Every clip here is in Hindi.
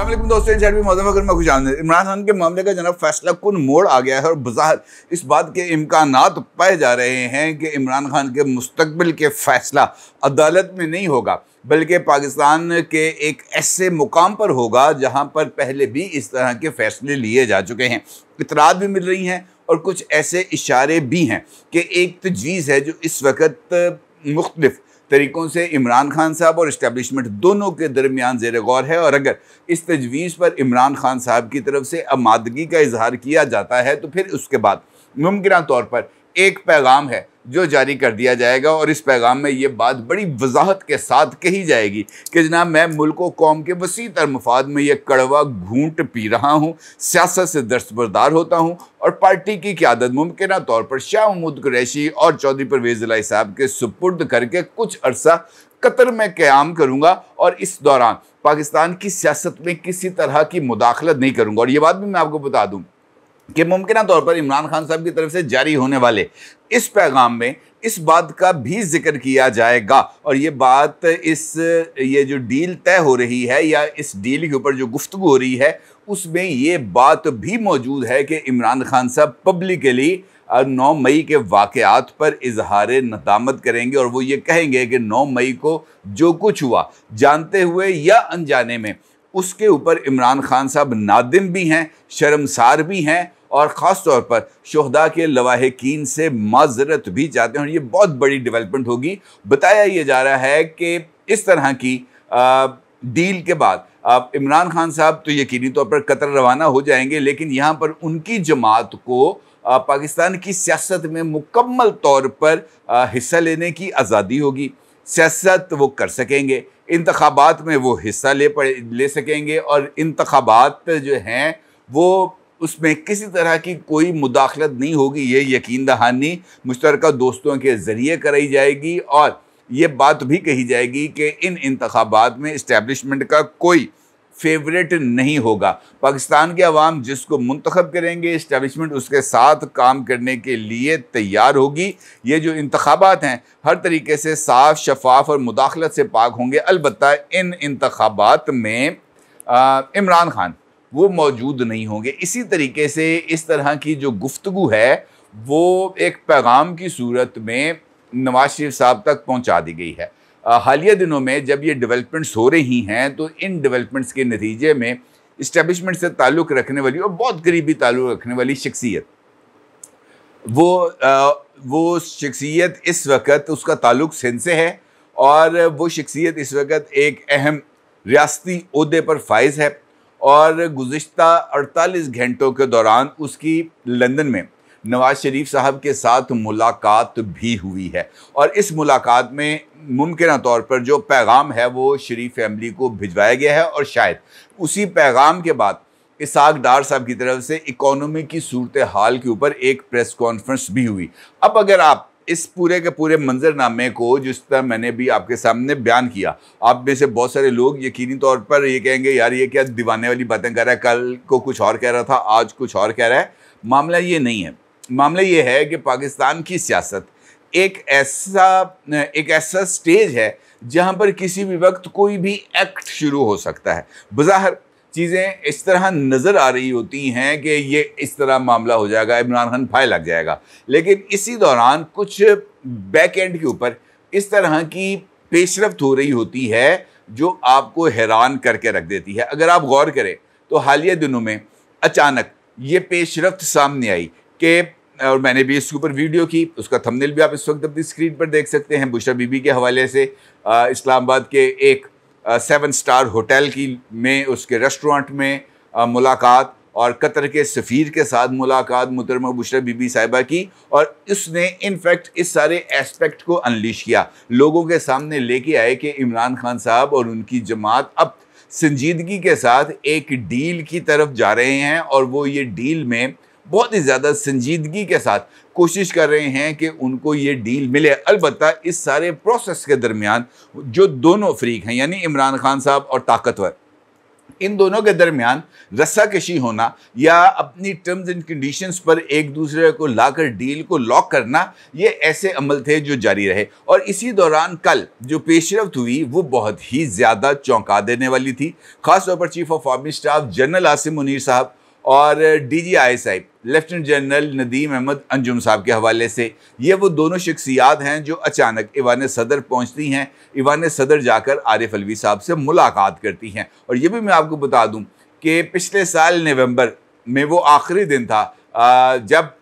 अस्सलाम वालेकुम दोस्तों, मैं खुश आमदीद। इमरान खान के मामले का जनाब फैसला कुन मोड़ आ गया है और बज़ाहिर इस बात के इम्कानात पाए जा रहे हैं कि इमरान खान के मुस्तकबिल के फैसला अदालत में नहीं होगा बल्कि पाकिस्तान के एक ऐसे मुकाम पर होगा जहां पर पहले भी इस तरह के फैसले लिए जा चुके हैं। इतराज़ भी मिल रही हैं और कुछ ऐसे इशारे भी हैं कि एक तजवीज़ है जो इस वक्त मुख्तलिफ तरीक़ों से इमरान खान साहब और इस्टेब्लिशमेंट दोनों के दरमियान ज़ेर गौर है। और अगर इस तजवीज़ पर इमरान खान साहब की तरफ से आमादगी का इजहार किया जाता है तो फिर उसके बाद मुमकिन तौर पर एक पैगाम है जो जारी कर दिया जाएगा और इस पैगाम में ये बात बड़ी वजाहत के साथ कही जाएगी कि जनाब मैं मुल्क व कौम के वसी तर मफाद में ये कड़वा घूंट पी रहा हूँ, सियासत से दस्तबरदार होता हूँ और पार्टी की क़यादत मुमकिन तौर पर शाह महमूद कुरैशी और चौधरी परवेज़ इलाही साहब के सुपुर्द करके कुछ अरसा कतर में क़याम करूँगा और इस दौरान पाकिस्तान की सियासत में किसी तरह की मुदाखलत नहीं करूँगा। और ये बात भी मैं आपको बता दूँ कि मुमकिन तौर पर इमरान खान साहब की तरफ से जारी होने वाले इस पैगाम में इस बात का भी जिक्र किया जाएगा और ये बात ये जो डील तय हो रही है या इस डील के ऊपर जो गुफ्तगू हो रही है उसमें ये बात भी मौजूद है कि इमरान खान साहब पब्लिकली 9 मई के वाक़यात पर इजहार नदामत करेंगे और वो ये कहेंगे कि 9 मई को जो कुछ हुआ जानते हुए या अनजाने में उसके ऊपर इमरान खान साहब नादिम भी हैं, शर्मसार भी हैं और ख़ास तौर पर शुहदा के लवाहिकीन से माज़रत भी चाहते हैं। और ये बहुत बड़ी डेवलपमेंट होगी। बताया ये जा रहा है कि इस तरह की डील के बाद इमरान खान साहब तो यकीनी तौर पर कतर रवाना हो जाएंगे, लेकिन यहाँ पर उनकी जमात को पाकिस्तान की सियासत में मुकम्मल तौर पर हिस्सा लेने की आज़ादी होगी। सियासत वो कर सकेंगे, इंतखाबात में वो हिस्सा ले सकेंगे और इंतखाबात जो हैं वो उसमें किसी तरह की कोई मुदाखलत नहीं होगी। ये यकीन दहानी मुश्तरका दोस्तों के ज़रिए कराई जाएगी और ये बात भी कही जाएगी कि इन इंतखाबात में इस्टेब्लिशमेंट का कोई फेवरेट नहीं होगा। पाकिस्तान के अवाम जिसको मुंतखब करेंगे इस्टेब्लिशमेंट उसके साथ काम करने के लिए तैयार होगी। ये जो इंतखाबात हैं हर तरीके से साफ, शफाफ और मुदाखलत से पाक होंगे। अलबत्ता इन इंतखाबात में इमरान खान वो मौजूद नहीं होंगे। इसी तरीके से इस तरह की जो गुफ्तगू है वो एक पैगाम की सूरत में नवाज शरीफ साहब तक पहुँचा दी गई है। हालिया दिनों में जब ये डेवलपमेंट्स हो रही हैं तो इन डेवलपमेंट्स के नतीजे में इस्टेब्लिशमेंट से ताल्लुक़ रखने वाली और बहुत करीबी ताल्लुक़ रखने वाली शख्सियत वो शख्सियत इस वक्त उसका ताल्लुक़ सिंध से है और वो शख्सियत इस वक्त एक अहम रियासती ओहदे पर फाइज है और गुज़िश्ता 48 घंटों के दौरान उसकी लंदन में नवाज शरीफ साहब के साथ मुलाकात भी हुई है और इस मुलाकात में मुमकिन तौर पर जो पैगाम है वो शरीफ फैमिली को भिजवाया गया है और शायद उसी पैगाम के बाद इसाक डार साहब की तरफ से इकोनॉमी की सूरत हाल के ऊपर एक प्रेस कॉन्फ्रेंस भी हुई। अब अगर आप इस पूरे के पूरे मंजरनामे को जिस तरह मैंने भी आपके सामने बयान किया, आप में से बहुत सारे लोग यकीनी तौर पर ये कहेंगे यार ये क्या दीवाने वाली बातें कर रहा है, कल को कुछ और कह रहा था आज कुछ और कह रहा है। मामला ये नहीं है। मामला ये है कि पाकिस्तान की सियासत एक ऐसा स्टेज है जहाँ पर किसी भी वक्त कोई भी एक्ट शुरू हो सकता है। बज़ाहिर चीज़ें इस तरह नज़र आ रही होती हैं कि ये इस तरह मामला हो जाएगा, इमरान खान फाइल लग जाएगा, लेकिन इसी दौरान कुछ बैक एंड के ऊपर इस तरह की पेशरफ्त हो रही होती है जो आपको हैरान करके रख देती है। अगर आप गौर करें तो हालिया दिनों में अचानक ये पेशरफ्त सामने आई कि और मैंने भी इसके ऊपर वीडियो की, उसका थंबनेल भी आप इस वक्त अपनी स्क्रीन पर देख सकते हैं। बुशरा बीबी के हवाले से इस्लामाबाद के एक 7 स्टार होटल की में उसके रेस्टोरेंट में मुलाकात और कतर के सफ़ीर के साथ मुलाकात मुहतरमा बुशरा बीबी साहिबा की और उसने इनफैक्ट इस सारे एस्पेक्ट को अनलीश किया, लोगों के सामने लेके आए कि इमरान खान साहब और उनकी जमात अब संजीदगी के साथ एक डील की तरफ जा रहे हैं और वो ये डील में बहुत ही ज़्यादा संजीदगी के साथ कोशिश कर रहे हैं कि उनको ये डील मिले। अलबत्ता इस सारे प्रोसेस के दरमियान जो दोनों फरीक हैं यानी इमरान खान साहब और ताकतवर इन दोनों के दरमियान रस्साकशी होना या अपनी टर्म्स एंड कंडीशंस पर एक दूसरे को लाकर डील को लॉक करना, ये ऐसे अमल थे जो जारी रहे। और इसी दौरान कल जो पेशरफ्त हुई वो बहुत ही ज़्यादा चौंका देने वाली थी। ख़ासतौर पर chief of army staff general Asim Munir साहब और DGI lieutenant general Nadeem Ahmed Anjum साहब के हवाले से, ये वो दोनों शख्सियात हैं जो अचानक ईवान सदर पहुंचती हैं। ईवान सदर जाकर आरिफ अलवी साहब से मुलाकात करती हैं। और ये भी मैं आपको बता दूं कि पिछले साल नवंबर में वो आखिरी दिन था जब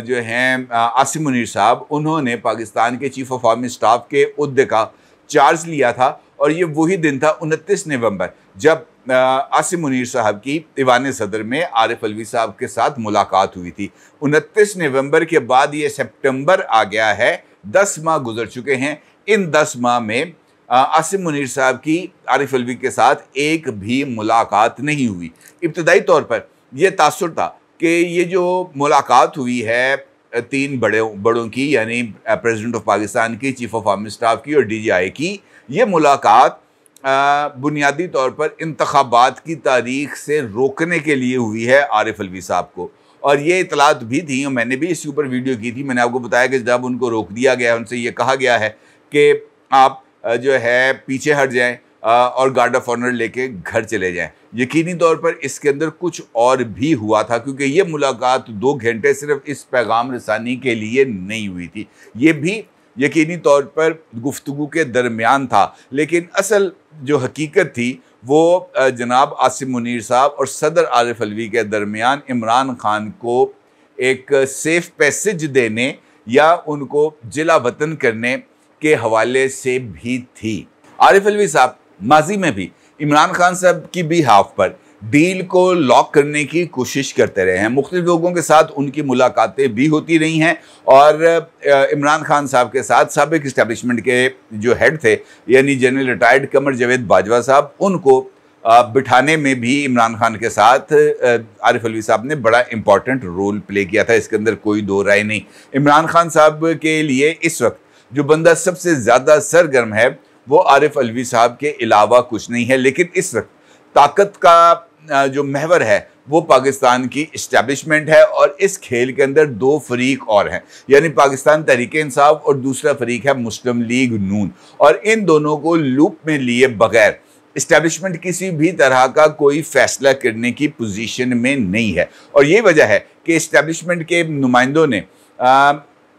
जो हैं आसिम मुनीर साहब, उन्होंने पाकिस्तान के चीफ ऑफ आर्मी स्टाफ के उहदे का चार्ज लिया था। और ये वही दिन था 29 नवंबर जब आसिम मुनीर साहब की ईवान सदर में आरिफ अलवी साहब के साथ मुलाकात हुई थी। 29 नवंबर के बाद ये सितंबर आ गया है, 10 माह गुजर चुके हैं। इन 10 माह में आसिम मुनीर साहब की आरिफ अलवी के साथ एक भी मुलाकात नहीं हुई। इब्तदाई तौर पर यह तासुर था कि ये जो मुलाकात हुई है 3 बड़ों की, यानी प्रेसिडेंट ऑफ पाकिस्तान की, चीफ ऑफ आर्मी स्टाफ की और DGI की, ये मुलाकात बुनियादी तौर पर इंतखाबात की तारीख से रोकने के लिए हुई है आरिफ अलवी साहब को। और ये इतलात भी थी, और मैंने भी इसके ऊपर वीडियो की थी। मैंने आपको बताया कि जब उनको रोक दिया गया, उनसे ये कहा गया है कि आप जो है पीछे हट जाएं और गार्ड ऑफ ऑनर लेके घर चले जाएं। यकीनी तौर पर इसके अंदर कुछ और भी हुआ था, क्योंकि ये मुलाकात 2 घंटे सिर्फ इस पैगाम रसानी के लिए नहीं हुई थी। ये भी यकीनी तौर पर गुफ्तगू के दरमियान था, लेकिन असल जो हकीकत थी वो जनाब आसिम मुनीर साहब और सदर आरिफ अलवी के दरमियान इमरान खान को एक सेफ पैसेज देने या उनको जिला वतन करने के हवाले से भी थी। आरिफ अलवी साहब माजी में भी इमरान खान साहब की बिहाफ पर डील को लॉक करने की कोशिश करते रहे हैं। मुख्तलिफ लोगों के साथ उनकी मुलाकातें भी होती रही हैं और इमरान खान साहब के साथ साबिक इस्टेब्लिशमेंट के जो हेड थे, यानी जनरल रिटायर्ड कमर जावेद बाजवा साहब, उनको बिठाने में भी इमरान खान के साथ आरिफ अलवी साहब ने बड़ा इंपॉर्टेंट रोल प्ले किया था। इसके अंदर कोई दो राय नहीं। इमरान खान साहब के लिए इस वक्त जो बंदा सबसे ज़्यादा सरगर्म है वो आरिफ अलवी साहब के अलावा कुछ नहीं है। लेकिन इस वक्त ताकत का जो महवर है वो पाकिस्तान की इस्टेब्लिशमेंट है और इस खेल के अंदर 2 फरीक और हैं, यानी पाकिस्तान तहरीक इंसाफ और दूसरा फरीक है मुस्लिम लीग नून। और इन दोनों को लूप में लिए बगैर इस्टेब्लिशमेंट किसी भी तरह का कोई फैसला करने की पोजीशन में नहीं है। और यही वजह है कि इस्टेब्लिशमेंट के नुमाइंदों ने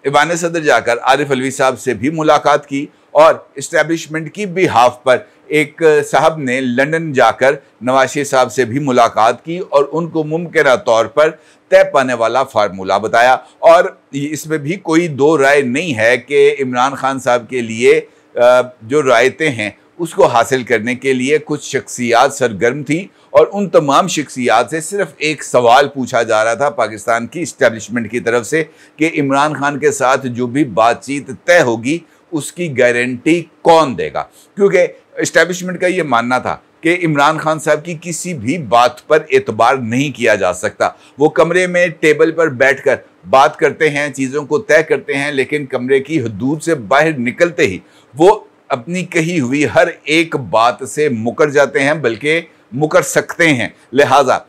ईवान सदर जाकर आरिफ अलवी साहब से भी मुलाकात की और इस्टेब्लिशमेंट की बिहाफ पर एक साहब ने लंदन जाकर नवाज शरीफ साहब से भी मुलाकात की और उनको मुमकिन तौर पर तय पाने वाला फार्मूला बताया। और इसमें भी कोई दो राय नहीं है कि इमरान खान साहब के लिए जो रायतें हैं उसको हासिल करने के लिए कुछ शख्सियात सरगर्म थी और उन तमाम शख्सियात से सिर्फ एक सवाल पूछा जा रहा था पाकिस्तान की इस्टेब्लिशमेंट की तरफ से कि इमरान खान के साथ जो भी बातचीत तय होगी उसकी गारंटी कौन देगा। क्योंकि इस्टेब्लिशमेंट का ये मानना था कि इमरान खान साहब की किसी भी बात पर एतबार नहीं किया जा सकता। वो कमरे में टेबल पर बैठकर बात करते हैं, चीज़ों को तय करते हैं, लेकिन कमरे की हदूद से बाहर निकलते ही वो अपनी कही हुई हर एक बात से मुकर जाते हैं, बल्कि मुकर सकते हैं। लिहाजा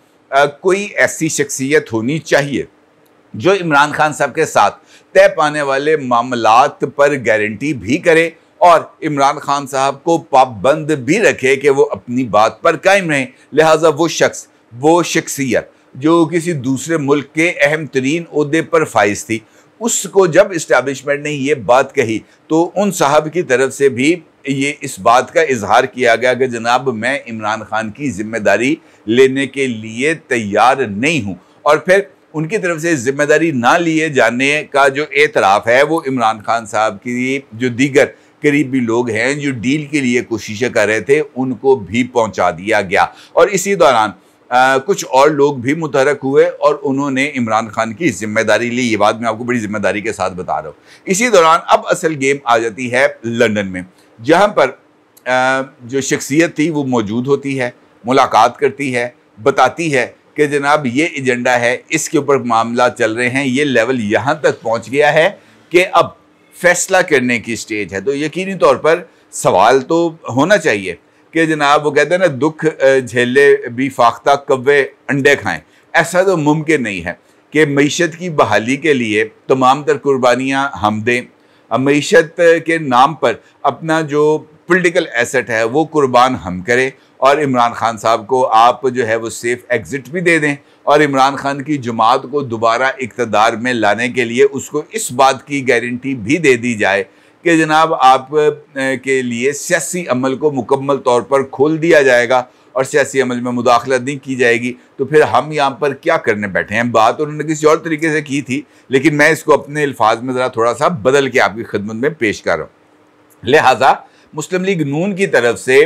कोई ऐसी शख्सियत होनी चाहिए जो इमरान खान साहब के साथ तय पाने वाले मामलात पर गारंटी भी करे और इमरान खान साहब को पाबंद भी रखे कि वो अपनी बात पर कायम रहें। लिहाजा वो शख्स, वो शख्सियत जो किसी दूसरे मुल्क के अहम तरीन ओहदे पर फाइज थी, उसको जब इस्टेब्लिशमेंट ने ये बात कही तो उन साहब की तरफ से भी ये इस बात का इजहार किया गया कि जनाब मैं इमरान खान की जिम्मेदारी लेने के लिए तैयार नहीं हूँ। और फिर उनकी तरफ से जिम्मेदारी ना लिए जाने का जो एतराफ़ है वो इमरान खान साहब की जो दीगर करीबी लोग हैं जो डील के लिए कोशिशें कर रहे थे उनको भी पहुंचा दिया गया। और इसी दौरान कुछ और लोग भी मुतहरक हुए और उन्होंने इमरान खान की जिम्मेदारी ली। ये बात मैं आपको बड़ी जिम्मेदारी के साथ बता रहा हूँ। इसी दौरान अब असल गेम आ जाती है लंदन में, जहाँ पर जो शख्सियत थी वो मौजूद होती है, मुलाकात करती है, बताती है कि जनाब ये एजेंडा है, इसके ऊपर मामला चल रहे हैं, ये लेवल यहाँ तक पहुँच गया है कि अब फैसला करने की स्टेज है। तो यकीनी तौर पर सवाल तो होना चाहिए कि जनाब वो कहते हैं ना, दुख झेले भी फाख्ता कव्वे अंडे खाएं। ऐसा तो मुमकिन नहीं है कि मईशत की बहाली के लिए तमाम तर कुर्बानियाँ हम दें, मईशत के नाम पर अपना जो पॉलिटिकल एसेट है वो कुर्बान हम करें, और इमरान खान साहब को आप जो है वो सेफ एग्ज़िट भी दे दें, और इमरान खान की जमात को दोबारा इक़्तिदार में लाने के लिए उसको इस बात की गारंटी भी दे दी जाए कि जनाब आप के लिए सियासी अमल को मुकम्मल तौर पर खोल दिया जाएगा और सियासी अमल में मुदाखलत नहीं की जाएगी। तो फिर हम यहाँ पर क्या करने बैठे हैं? बात उन्होंने किसी और तरीके से की थी, लेकिन मैं इसको अपने अल्फाज में ज़रा थोड़ा सा बदल के आपकी खिदमत में पेश कर रहा हूँ। लिहाजा मुस्लिम लीग नून की तरफ से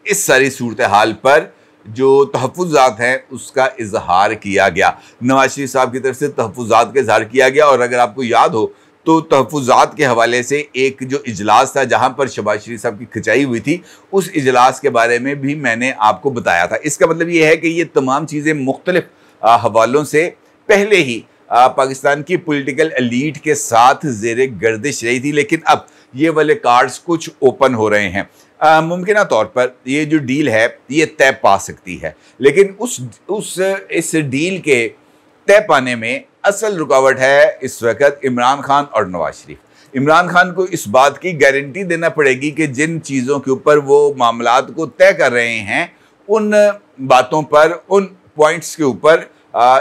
इस सारी सूरत हाल पर जो तहफ़्फ़ुज़ात हैं उसका इजहार किया गया। नवाज शरीफ साहब की तरफ से तहफ़्फ़ुज़ात का इजहार किया गया, और अगर आपको याद हो तो तहफ़्फ़ुज़ात के हवाले से एक जो इजलास था जहाँ पर शहबाज शरीफ साहब की खिंचाई हुई थी, उस इजलास के बारे में भी मैंने आपको बताया था। इसका मतलब ये है कि ये तमाम चीज़ें मुख्तलिफ हवालों से पहले ही पाकिस्तान की पॉलिटिकल एलीट के साथ ज़ेरे गर्दिश रही थी, लेकिन अब ये वाले कार्ड्स कुछ ओपन हो रहे हैं। मुमकिन तौर पर ये जो डील है ये तय पा सकती है, लेकिन इस डील के तय पाने में असल रुकावट है इस वक्त इमरान खान और नवाज शरीफ। इमरान खान को इस बात की गारंटी देना पड़ेगी कि जिन चीज़ों के ऊपर वो मामलात को तय कर रहे हैं, उन बातों पर, उन पॉइंट्स के ऊपर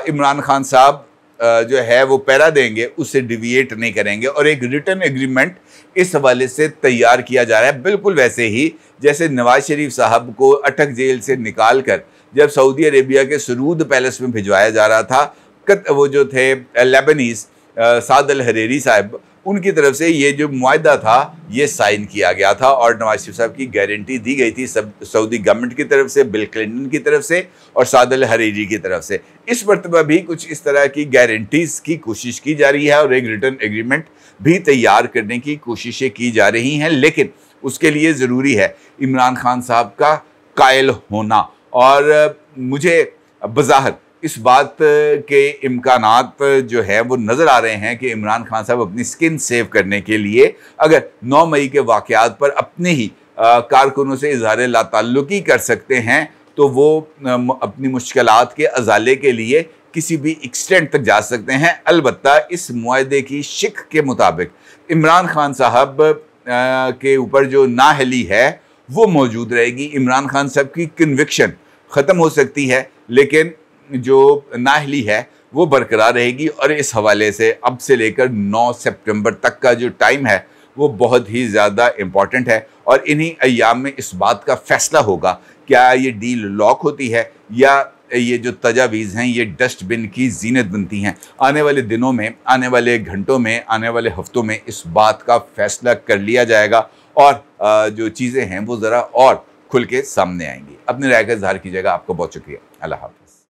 इमरान खान साहब जो है वो पैरा देंगे, उससे डिविएट नहीं करेंगे, और एक रिटर्न एग्रीमेंट इस हवाले से तैयार किया जा रहा है। बिल्कुल वैसे ही जैसे नवाज शरीफ साहब को अटक जेल से निकाल कर जब सऊदी अरेबिया के सरूद पैलेस में भिजवाया जा रहा था, वो जो थे लेबनीज़ साद अल हरेरी साहब, उनकी तरफ से ये जो मुआहदा था ये साइन किया गया था, और नवाज शरीफ साहब की गारंटी दी गई थी सऊदी गवर्नमेंट की तरफ से, बिल क्लिंटन की तरफ से और साद अल हरेरी की तरफ से। इस मरतबा भी कुछ इस तरह की गारंटीज़ की कोशिश की जा रही है, और एक रिटर्न एग्रीमेंट भी तैयार करने की कोशिशें की जा रही हैं, लेकिन उसके लिए ज़रूरी है इमरान खान साहब का कायल होना। और मुझे बज़ाहिर इस बात के इम्कानात जो है वो नज़र आ रहे हैं कि इमरान खान साहब अपनी स्किन सेव करने के लिए अगर 9 मई के वाक़यात पर अपने ही कारकुनों से इज़हार लाताल्लुकी कर सकते हैं, तो वो अपनी मुश्किलात के अजाले के लिए किसी भी एक्सटेंट तक जा सकते हैं। अलबत्ता इस मुआहदे की शिक के मुताबिक इमरान खान साहब के ऊपर जो नाअहली है वो मौजूद रहेगी। इमरान खान साहब की कन्विक्शन ख़त्म हो सकती है, लेकिन जो नाअहली है वो बरकरार रहेगी, और इस हवाले से अब से लेकर 9 सितंबर तक का जो टाइम है वो बहुत ही ज़्यादा इम्पॉर्टेंट है, और इन्हीं अय्याम में इस बात का फ़ैसला होगा क्या ये डील लॉक होती है या ये जो तजावीज़ हैं ये डस्टबिन की जीनत बनती हैं। आने वाले दिनों में, आने वाले घंटों में, आने वाले हफ्तों में इस बात का फ़ैसला कर लिया जाएगा, और जो चीज़ें हैं वो ज़रा और खुल के सामने आएंगी। अपनी राय का इज़हार कीजिएगा। आपको बहुत शुक्रिया। अल्लाह हाफ़िज़।